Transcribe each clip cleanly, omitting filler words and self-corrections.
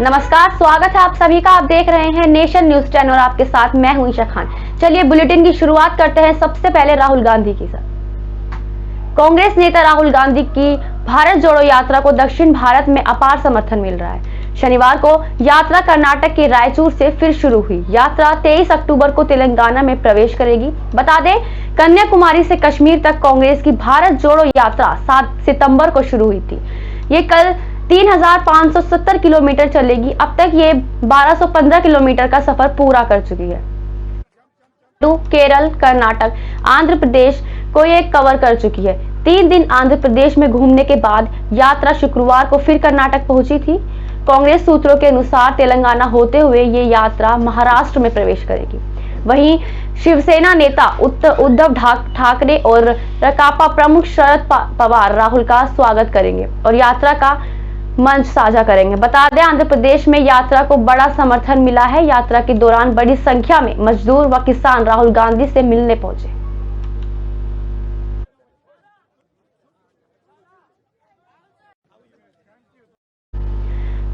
नमस्कार, स्वागत है आप सभी का। आप देख रहे हैं नेशन न्यूज चैनल और आपके साथ मैं हूं ईशा खान। चलिए बुलेटिन की शुरुआत करते हैं सबसे पहले राहुल गांधी के साथ। कांग्रेस नेता राहुल गांधी की भारत जोड़ो यात्रा को दक्षिण भारत में अपार समर्थन मिल रहा है। शनिवार को यात्रा कर्नाटक के रायचूर से फिर शुरू हुई। यात्रा 23 अक्टूबर को तेलंगाना में प्रवेश करेगी। बता दें, कन्याकुमारी से कश्मीर तक कांग्रेस की भारत जोड़ो यात्रा 7 सितंबर को शुरू हुई थी। ये कल 3570 किलोमीटर चलेगी। अब तक ये 1215 किलोमीटर का सफर पूरा कर चुकी है। केरल, कर्नाटक, आंध्र प्रदेश को ये कवर कर चुकी है। 3 दिन आंध्र प्रदेश में घूमने के बाद यात्रा शुक्रवार को फिर कर्नाटक पहुंची थी। कांग्रेस सूत्रों के अनुसार तेलंगाना होते हुए ये यात्रा महाराष्ट्र में प्रवेश करेगी। वहीं शिवसेना नेता उद्धव ठाकरे और राकांपा प्रमुख शरद पवार राहुल का स्वागत करेंगे और यात्रा का मंच साझा करेंगे। बता दें, आंध्र प्रदेश में यात्रा को बड़ा समर्थन मिला है। यात्रा के दौरान बड़ी संख्या में मजदूर व किसान राहुल गांधी से मिलने पहुंचे।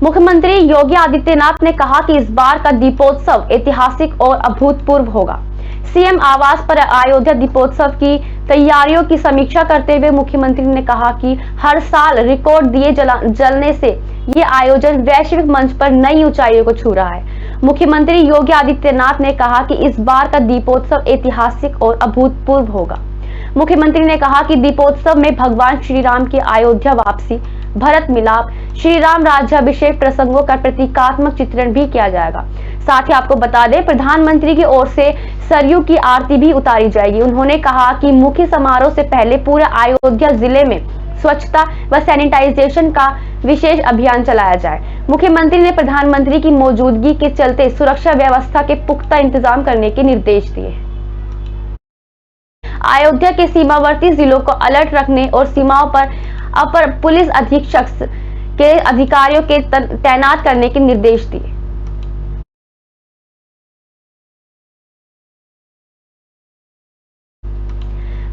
मुख्यमंत्री योगी आदित्यनाथ ने कहा कि इस बार का दीपोत्सव ऐतिहासिक और अभूतपूर्व होगा। सीएम आवास पर अयोध्या दीपोत्सव की तैयारियों की समीक्षा करते हुए मुख्यमंत्री ने कहा कि हर साल रिकॉर्ड दिए जलने से ये आयोजन वैश्विक मंच पर नई ऊंचाइयों को छू रहा है। मुख्यमंत्री योगी आदित्यनाथ ने कहा कि इस बार का दीपोत्सव ऐतिहासिक और अभूतपूर्व होगा। मुख्यमंत्री ने कहा कि दीपोत्सव में भगवान श्री राम की अयोध्या वापसी, भरत मिलाप, श्री राम राज्याभिषेक प्रसंगों का प्रतीकात्मक चित्रण भी किया जाएगा। साथ ही आपको बता दें, प्रधानमंत्री की ओर से सरयू की आरती भी उतारी जाएगी। उन्होंने कहा कि मुख्य समारोह से पहले पूरे अयोध्या जिले में स्वच्छता व सैनिटाइजेशन का विशेष अभियान चलाया जाए। मुख्यमंत्री ने प्रधानमंत्री की मौजूदगी के चलते सुरक्षा व्यवस्था के पुख्ता इंतजाम करने के निर्देश दिए। अयोध्या के सीमावर्ती जिलों को अलर्ट रखने और सीमाओं पर अपर पुलिस अधीक्षक के अधिकारियों के तैनात करने के निर्देश दिए।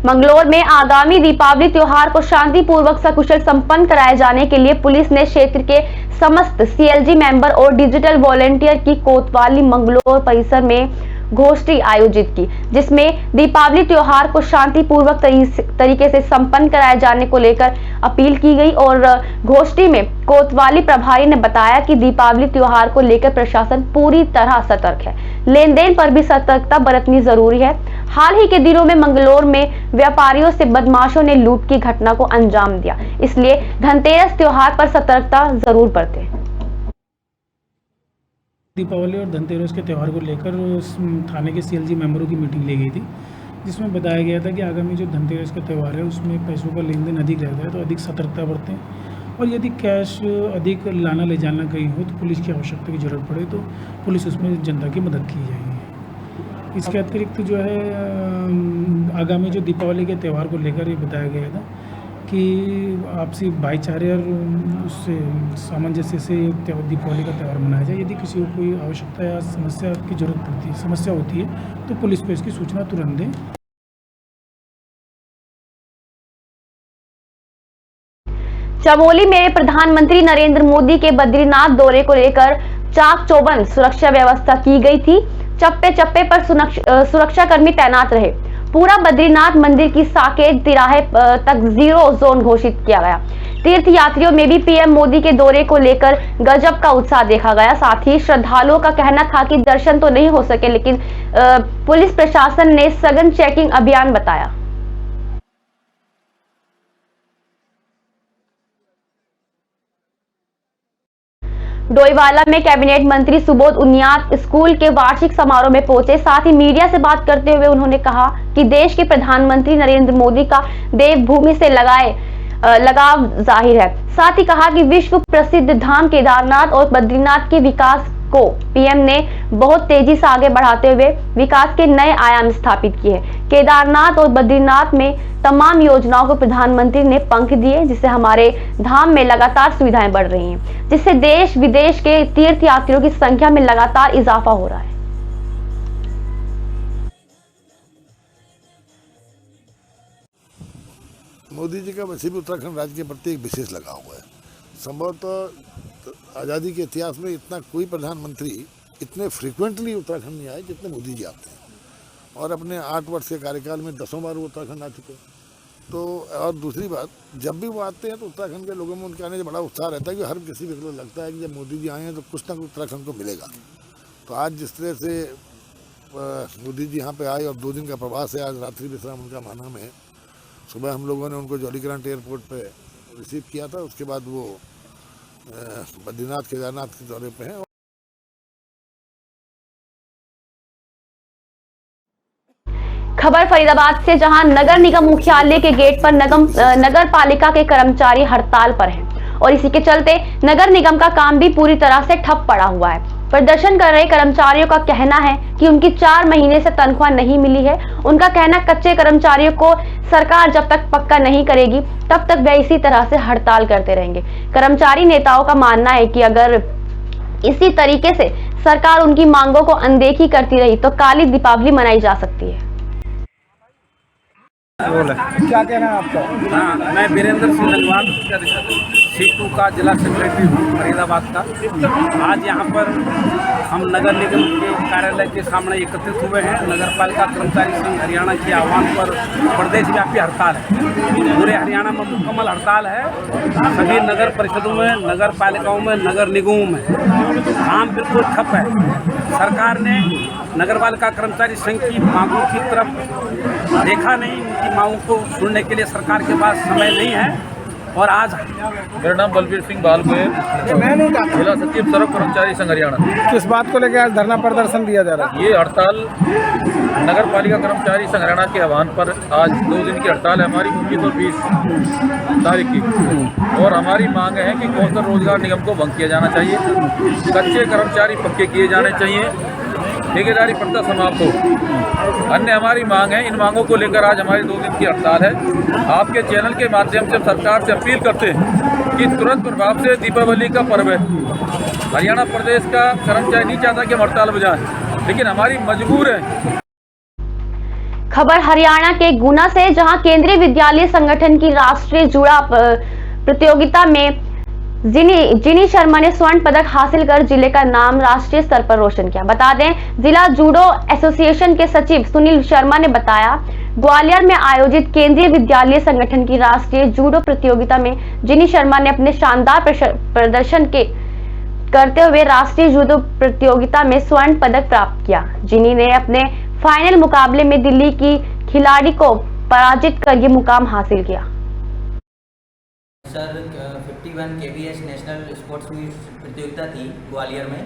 मंगलौर में आगामी दीपावली त्योहार को शांतिपूर्वक सकुशल संपन्न कराए जाने के लिए पुलिस ने क्षेत्र के समस्त सीएलजी मेंबर और डिजिटल वॉलंटियर की कोतवाली मंगलौर परिसर में गोष्ठी आयोजित की, जिसमें दीपावली त्योहार को शांतिपूर्वक तरीके से संपन्न कराए जाने को लेकर अपील की गई। और गोष्ठी में कोतवाली प्रभारी ने बताया कि दीपावली त्योहार को लेकर प्रशासन पूरी तरह सतर्क है। लेन देन पर भी सतर्कता बरतनी जरूरी है। हाल ही के दिनों में मंगलौर में व्यापारियों से बदमाशों ने लूट की घटना को अंजाम दिया, इसलिए धनतेरस त्योहार पर सतर्कता जरूर बरतें। दीपावली और धनतेरस के त्यौहार को लेकर थाने के सीएलजी मेंबरों की मीटिंग ली गई थी, जिसमें बताया गया था कि आगामी जो धनतेरस का त्यौहार है उसमें पैसों का लेन देन अधिक रहता है, तो अधिक सतर्कता बरतें और यदि कैश अधिक लाना ले जाना कहीं हो तो पुलिस की आवश्यकता की ज़रूरत पड़े तो पुलिस उसमें जनता की मदद की जाएगी। इसके अतिरिक्त जो है आगामी जो दीपावली के त्यौहार को लेकर ये बताया गया था कि आपसी भाईचारे और उससे सामंजस्य से दीपावली का त्यौहार मनाया जाए। यदि किसी को कोई आवश्यकता या समस्या की जरूरत पड़ती है, समस्या होती है, तो पुलिस को इसकी सूचना तुरंत दें। चमोली में प्रधानमंत्री नरेंद्र मोदी के बद्रीनाथ दौरे को लेकर चाक चौबंद सुरक्षा व्यवस्था की गई थी। चप्पे चप्पे पर सुरक्षाकर्मी तैनात रहे। पूरा बद्रीनाथ मंदिर की साकेत तिराहे तक जीरो जोन घोषित किया गया। तीर्थ यात्रियों में भी पीएम मोदी के दौरे को लेकर गजब का उत्साह देखा गया। साथ ही श्रद्धालुओं का कहना था कि दर्शन तो नहीं हो सके, लेकिन पुलिस प्रशासन ने सघन चेकिंग अभियान बताया। डोईवाला में कैबिनेट मंत्री सुबोध उनियाल स्कूल के वार्षिक समारोह में पहुंचे। साथ ही मीडिया से बात करते हुए उन्होंने कहा कि देश के प्रधानमंत्री नरेंद्र मोदी का देवभूमि से लगाव जाहिर है। साथ ही कहा कि विश्व प्रसिद्ध धाम केदारनाथ और बद्रीनाथ के विकास को पीएम ने बहुत तेजी से आगे बढ़ाते हुए विकास के नए आयाम स्थापित किए। केदारनाथ और बद्रीनाथ में तमाम योजनाओं को प्रधानमंत्री ने पंख दिए, जिससे हमारे धाम में लगातार सुविधाएं बढ़ रही हैं, जिससे देश विदेश के तीर्थ यात्रियों की संख्या में लगातार इजाफा हो रहा है। मोदी जी का वैसे भी उत्तराखंड राज्य के प्रति एक विशेष लगाव है। संभवतः आज़ादी के इतिहास में इतना कोई प्रधानमंत्री इतने फ्रिक्वेंटली उत्तराखंड नहीं आए जितने मोदी जी आते हैं, और अपने 8 वर्ष के कार्यकाल में 10 बार वो उत्तराखंड आ चुके हैं। तो और दूसरी बात, जब भी वो आते हैं तो उत्तराखंड के लोगों में उनके आने से बड़ा उत्साह रहता है कि हर किसी व्यक्ति को लगता है कि जब मोदी जी आए हैं तो कुछ ना कुछ उत्तराखंड को मिलेगा। तो आज जिस तरह से मोदी जी यहाँ पे आए और 2 दिन का प्रवास है, आज रात्रि विश्राम उनका माना में है। सुबह हम लोगों ने उनको जौलीग्रांट एयरपोर्ट पे रिसीव किया था, उसके बाद वो बद्रीनाथ केदारनाथ के दौरे पे हैं। खबर फरीदाबाद से, जहां नगर निगम मुख्यालय के गेट पर नगर पालिका के कर्मचारी हड़ताल पर हैं और इसी के चलते नगर निगम का काम भी पूरी तरह से ठप पड़ा हुआ है। प्रदर्शन कर रहे कर्मचारियों का कहना है कि उनकी 4 महीने से तनख्वाह नहीं मिली है। उनका कहना, कच्चे कर्मचारियों को सरकार जब तक पक्का नहीं करेगी तब तक वे इसी तरह से हड़ताल करते रहेंगे। कर्मचारी नेताओं का मानना है कि अगर इसी तरीके से सरकार उनकी मांगों को अनदेखी करती रही तो काली दीपावली मनाई जा सकती है। क्या कहना है आपका? हाँ, मैं वीरेंद्र सिंह लंगवाल C2 का जिला सेक्रेटरी हूँ फरीदाबाद का। आज यहाँ पर हम नगर निगम के कार्यालय के सामने एकत्रित हुए हैं। नगर पालिका कर्मचारी संघ हरियाणा के आह्वान पर प्रदेश व्यापी हड़ताल है। पूरे हरियाणा में मुकम्मल हड़ताल है। सभी नगर परिषदों में, नगर पालिकाओं में, नगर निगमों में काम बिल्कुल ठप है। सरकार ने नगर पालिका कर्मचारी संघ की मांगों की तरफ देखा नहीं, उनकी मांगों को सुनने के लिए सरकार के पास समय नहीं है। और आज मेरा नाम बलबीर सिंह बालगोयल, जिला सचिव सर्व कर्मचारी संघ हरियाणा। किस बात को लेकर आज धरना प्रदर्शन दिया जा रहा है? ये हड़ताल नगर पालिका कर्मचारी संघ हरियाणा के आह्वान पर आज 2 दिन की हड़ताल है हमारी 19 और 20 तारीख की। और हमारी मांग है कि कौशल रोजगार निगम को भंग किया जाना चाहिए, कच्चे कर्मचारी पक्के किए जाने चाहिए, ठेकेदारी प्रथा समाप्त हो। अन्य हमारी मांग है। इन मांगों को लेकर आज हमारी 2 दिन की हड़ताल है। आपके चैनल के माध्यम से सरकार से अपील करते हैं कि तुरंत प्रभाव से दीपावली का पर्व है। हरियाणा प्रदेश का कर्मचारी नहीं चाहता कि हम हड़ताल बजाएं, लेकिन हमारी मजबूर है। खबर हरियाणा के गुना से, जहां केंद्रीय विद्यालय संगठन की राष्ट्रीय जुड़ा प्रतियोगिता में जिनी शर्मा ने स्वर्ण पदक हासिल कर जिले का नाम राष्ट्रीय स्तर पर रोशन किया। बता दें, जिला जूडो एसोसिएशन के सचिव सुनील शर्मा ने बताया, ग्वालियर में आयोजित केंद्रीय विद्यालय संगठन की राष्ट्रीय जूडो प्रतियोगिता में जिनी शर्मा ने अपने शानदार प्रदर्शन करते हुए राष्ट्रीय जूडो प्रतियोगिता में स्वर्ण पदक प्राप्त किया। जिनी ने अपने फाइनल मुकाबले में दिल्ली की खिलाड़ी को पराजित कर ये मुकाम हासिल किया। Sir 51 KBS national sports meet प्रतियोगिता थी ग्वालियर में,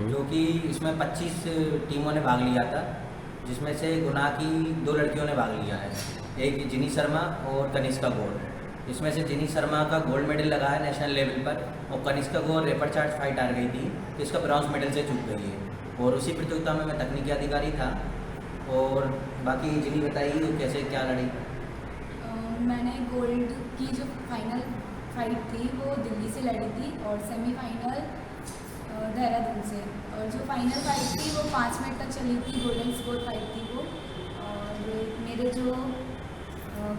जो कि इसमें 25 टीमों ने भाग लिया था, जिसमें से गुना की 2 लड़कियों ने भाग लिया है, एक जिनी शर्मा और कनिष्का गौर। इसमें से जिनी शर्मा का गोल्ड मेडल लगा है नेशनल लेवल पर, और कनिष्का गौर रेपर चार्ज फाइट हार गई थी, तो इसका ब्रॉन्ज मेडल से चूक गई है। और उसी प्रतियोगिता में मैं तकनीकी अधिकारी था। और बाकी जिनी बताइए कैसे क्या लड़ी? मैंने गोल्ड की जो फाइनल फाइट थी वो दिल्ली से लड़ी थी और सेमीफाइनल देहरादून से, और जो फाइनल फाइट थी वो 5 मिनट तक चली थी, गोल्डन स्कोर फाइट थी वो। और मेरे जो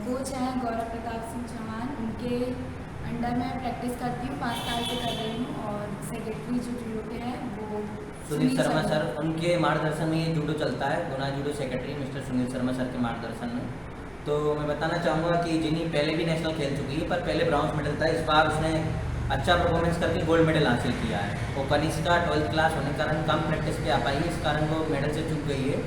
कोच हैं गौरव प्रताप सिंह चौहान, उनके अंडर मैं प्रैक्टिस करती हूँ, 5 साल से कर रही हूँ। और सेक्रेटरी जो जूडो के हैं वो सुनील शर्मा सर, उनके मार्गदर्शन में ये जूडो चलता है। Guna judo secretary mister Sunil Sharma sir के मार्गदर्शन में। तो मैं बताना चाहूँगा कि जिनी पहले भी नेशनल खेल चुकी है, पर पहले ब्रॉन्ज मेडल था, इस बार उसने अच्छा परफॉर्मेंस करके गोल्ड मेडल हासिल किया है। और कनिष्का 12th क्लास होने के कारण कम प्रैक्टिस पे आ पाई है, इस कारण वो मेडल से चूक गई है।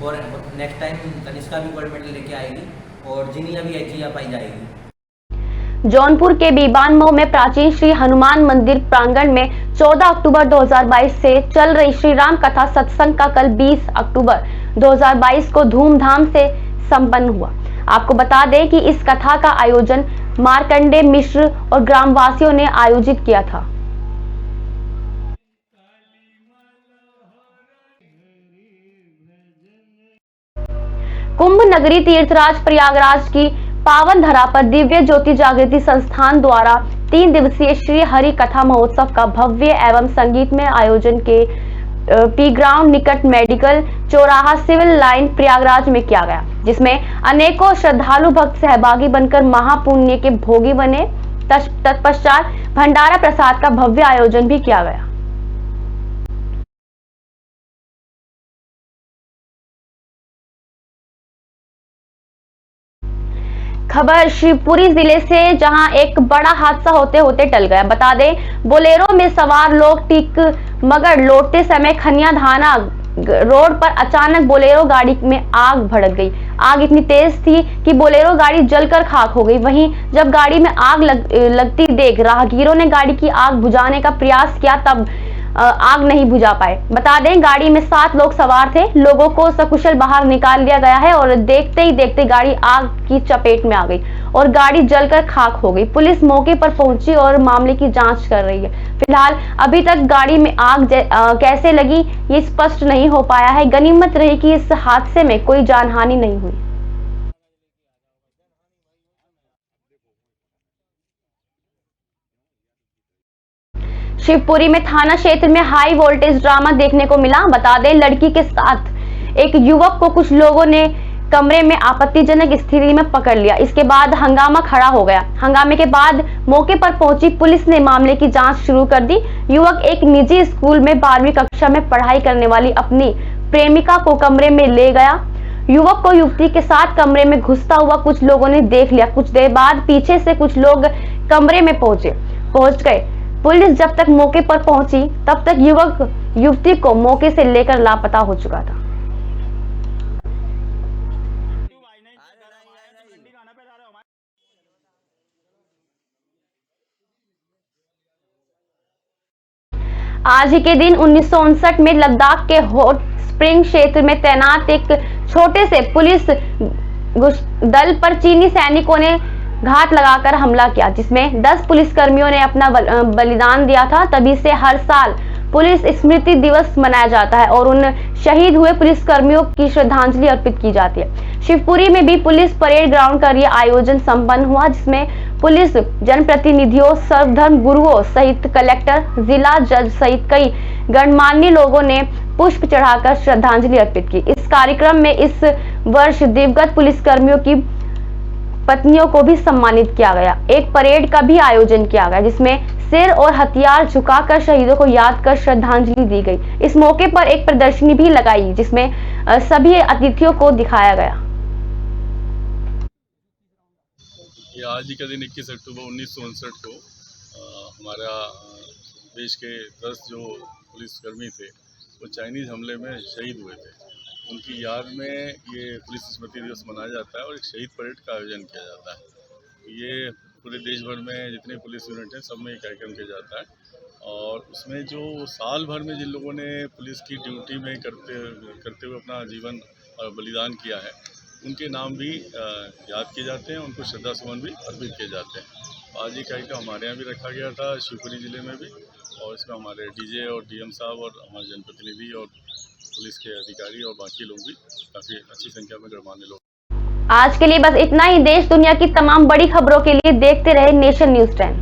और नेक्स्ट टाइम कनिष्का भी गोल्ड मेडल लेके आएगी और जिनी अभी ऐसी आ पाई जाएगी। जौनपुर के बीबान मऊ में प्राचीन श्री हनुमान मंदिर प्रांगण में 14 अक्टूबर 2022 से चल रही श्री राम कथा सत्संग का कल 20 अक्टूबर 2022 को धूमधाम से संपन्न हुआ। आपको बता दें कि इस कथा का आयोजन मार्कंडे मिश्र और ग्रामवासियों ने आयोजित किया था। कुंभ नगरी तीर्थराज प्रयागराज की पावन धरा पर दिव्य ज्योति जागृति संस्थान द्वारा 3 दिवसीय श्री हरि कथा महोत्सव का भव्य एवं संगीतमय आयोजन के पी ग्राउंड निकट मेडिकल चौराहा सिविल लाइन प्रयागराज में किया गया, जिसमें अनेकों श्रद्धालु भक्त सहभागी बनकर महापुण्य के भोगी बने तत्पश्चात भंडारा प्रसाद का भव्य आयोजन भी किया गया। खबर शिवपुरी जिले से, जहां एक बड़ा हादसा होते होते टल गया। बता दें, बोलेरो में सवार लोग टीकमगढ़ लौटते समय खनिया धाना रोड पर अचानक बोलेरो गाड़ी में आग भड़क गई। आग इतनी तेज थी कि बोलेरो गाड़ी जलकर खाक हो गई। वहीं जब गाड़ी में आग लगती देख राहगीरों ने गाड़ी की आग बुझाने का प्रयास किया, तब आग नहीं बुझा पाए। बता दें, गाड़ी में 7 लोग सवार थे। लोगों को सकुशल बाहर निकाल लिया गया है और देखते ही देखते गाड़ी आग की चपेट में आ गई और गाड़ी जलकर खाक हो गई। पुलिस मौके पर पहुंची और मामले की जांच कर रही है। फिलहाल अभी तक गाड़ी में आग कैसे लगी ये स्पष्ट नहीं हो पाया है। गनीमत रही कि इस हादसे में कोई जानहानि नहीं हुई। शिवपुरी में थाना क्षेत्र में हाई वोल्टेज ड्रामा देखने को मिला। बता दें, लड़की के साथ एक युवक को कुछ लोगों ने कमरे में आपत्तिजनक स्थिति में पकड़ लिया। इसके बाद हंगामा खड़ा हो गया। हंगामे के बाद मौके पर पहुंची पुलिस ने मामले की जांच शुरू कर दी। युवक एक निजी स्कूल में 12वीं कक्षा में पढ़ाई करने वाली अपनी प्रेमिका को कमरे में ले गया। युवक को युवती के साथ कमरे में घुसता हुआ कुछ लोगों ने देख लिया। कुछ देर बाद पीछे से कुछ लोग कमरे में पहुंच गए। पुलिस जब तक मौके पर पहुंची तब तक युवक युवती को मौके से लेकर लापता हो चुका था। आज ही के दिन 1959 में लद्दाख के हॉट स्प्रिंग क्षेत्र में तैनात एक छोटे से पुलिस दल पर चीनी सैनिकों ने घात लगाकर हमला किया, जिसमें 10 पुलिसकर्मियों ने अपना बलिदान दिया था। तभी से हर साल पुलिस स्मृति दिवस मनाया जाता है और उन शहीद हुए पुलिसकर्मियों की श्रद्धांजलि अर्पित की जाती है। शिवपुरी में भी पुलिस परेड ग्राउंड का यह आयोजन संपन्न हुआ, जिसमें पुलिस जनप्रतिनिधियों, सर्वधर्म गुरुओं सहित कलेक्टर, जिला जज सहित कई गणमान्य लोगों ने पुष्प चढ़ाकर श्रद्धांजलि अर्पित की। इस कार्यक्रम में इस वर्ष दिवंगत पुलिसकर्मियों की पत्नियों को भी सम्मानित किया गया। एक परेड का भी आयोजन किया गया, जिसमें सिर और हथियार झुकाकर शहीदों को याद कर श्रद्धांजलि दी गई। इस मौके पर एक प्रदर्शनी भी लगाई, जिसमें सभी अतिथियों को दिखाया गया। ये आज ही का दिन 21 अक्टूबर 1959 को हमारा देश के 10 जो पुलिसकर्मी थे वो चाइनीज हमले में शहीद हुए थे। उनकी याद में ये पुलिस स्मृति दिवस मनाया जाता है और एक शहीद परेड का आयोजन किया जाता है। ये पूरे देश भर में जितने पुलिस यूनिट हैं सब में ये कार्यक्रम किया जाता है और उसमें जो साल भर में जिन लोगों ने पुलिस की ड्यूटी में करते हुए अपना जीवन बलिदान किया है, उनके नाम भी याद किए जाते हैं, उनको श्रद्धा सुमन भी अर्पित किए जाते हैं। आज ये कार्यक्रम हमारे यहाँ भी रखा गया था, शिवपुरी जिले में भी, और इसमें हमारे डीजे और डीएम साहब और हमारे जनप्रतिनिधि और पुलिस के अधिकारी और बाकी लोग भी काफ़ी अच्छी संख्या में गणमान्य लोग। आज के लिए बस इतना ही। देश दुनिया की तमाम बड़ी खबरों के लिए देखते रहे नेशन न्यूज़ 10।